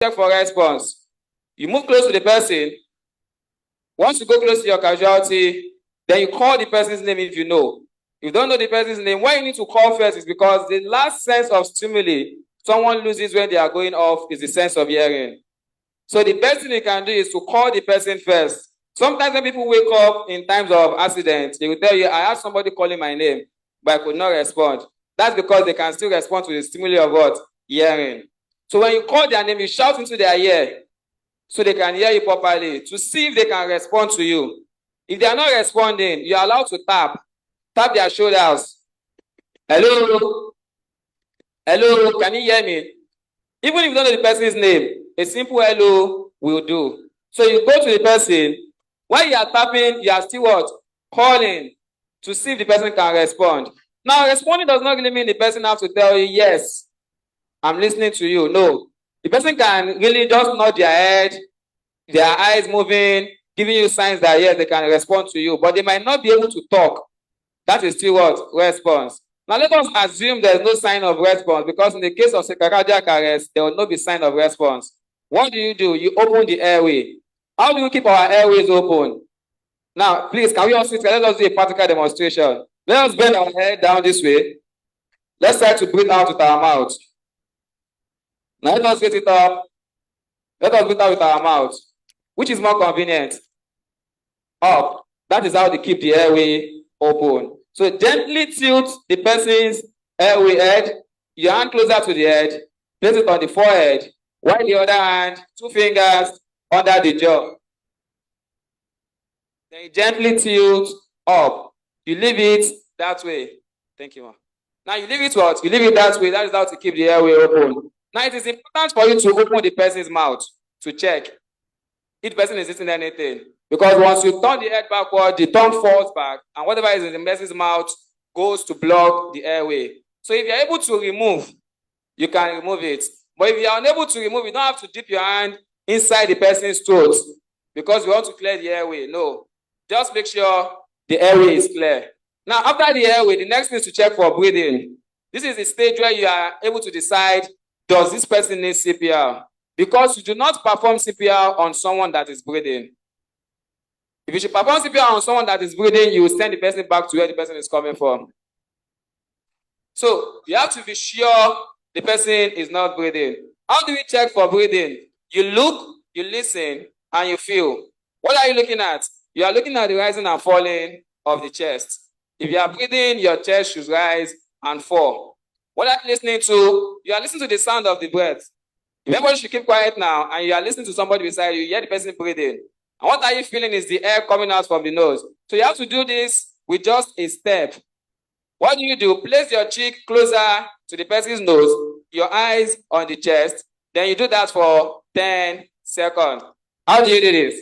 check for response. You move close to the person. Once you go close to your casualty, then you call the person's name if you know. If you don't know the person's name, why you need to call first is because the last sense of stimuli someone loses when they are going off is the sense of hearing. So the best thing you can do is to call the person first. Sometimes when people wake up in times of accidents, they will tell you, I had somebody calling my name, but I could not respond. That's because they can still respond to the stimuli of what? Hearing. So when you call their name, you shout into their ear so they can hear you properly to see if they can respond to you. If they are not responding, you are allowed to tap their shoulders. Hello? Hello, can you hear me? Even if you don't know the person's name, a simple hello will do. So you go to the person. While you are tapping, you are still what? Calling to see if the person can respond. Now, responding does not really mean the person has to tell you, yes, I'm listening to you. No. The person can really just nod their head, their eyes moving, giving you signs that, yes, they can respond to you. But they might not be able to talk. That is still what? Response. Now, let us assume there's no sign of response, because in the case of cardiac arrest, there will not be sign of response. What do? You open the airway. How do we keep our airways open? Now, please, can we all sit? Let us do a practical demonstration. Let us bend our head down this way. Let's try to breathe out with our mouth. Now, let us get it up. Let us breathe out with our mouth. Which is more convenient? Up. That is how they keep the airway open. So gently tilt the person's airway head, your hand closer to the head, place it on the forehead, while the other hand, 2 fingers under the jaw. Then you gently tilt up. You leave it that way. Thank you, ma. Now you leave it what? You leave it that way. That is how to keep the airway open. Now it is important for you to open the person's mouth to check if the person is eating anything. Because once you turn the head backward, the tongue falls back, and whatever is in the person's mouth goes to block the airway. So if you're able to remove, you can remove it. But if you're unable to remove, you don't have to dip your hand inside the person's throat because we want to clear the airway. No. Just make sure the airway is clear. Now, after the airway, the next thing is to check for breathing. This is the stage where you are able to decide, does this person need CPR? Because you do not perform CPR on someone that is breathing. If you should perform CPR on someone that is breathing, you will send the person back to where the person is coming from. So you have to be sure the person is not breathing. How do we check for breathing? You look, you listen, and you feel. What are you looking at? You are looking at the rising and falling of the chest. If you are breathing, your chest should rise and fall. What are you listening to? You are listening to the sound of the breath. If everybody should keep quiet now, and you are listening to somebody beside you, you hear the person breathing. And what are you feeling is the air coming out from the nose. So you have to do this with just a step. What do? Place your cheek closer to the person's nose, your eyes on the chest. Then you do that for 10 seconds. How do you do this?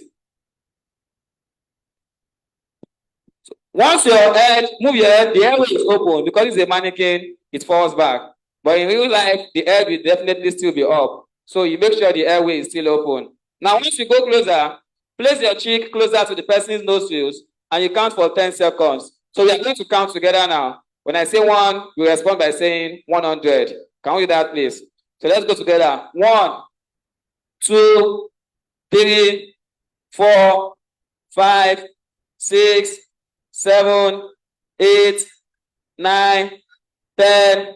So once your head, move your head, the airway is open. Because it's a mannequin, it falls back. But in real life, the air will definitely still be up. So you make sure the airway is still open. Now, once you go closer, place your cheek closer to the person's nostrils, and you count for 10 seconds. So we are going to count together now. When I say 1, you respond by saying 100. Can we do that, please? So let's go together. 1, 2, 3, 4, 5, 6, 7, 8, 9, 10,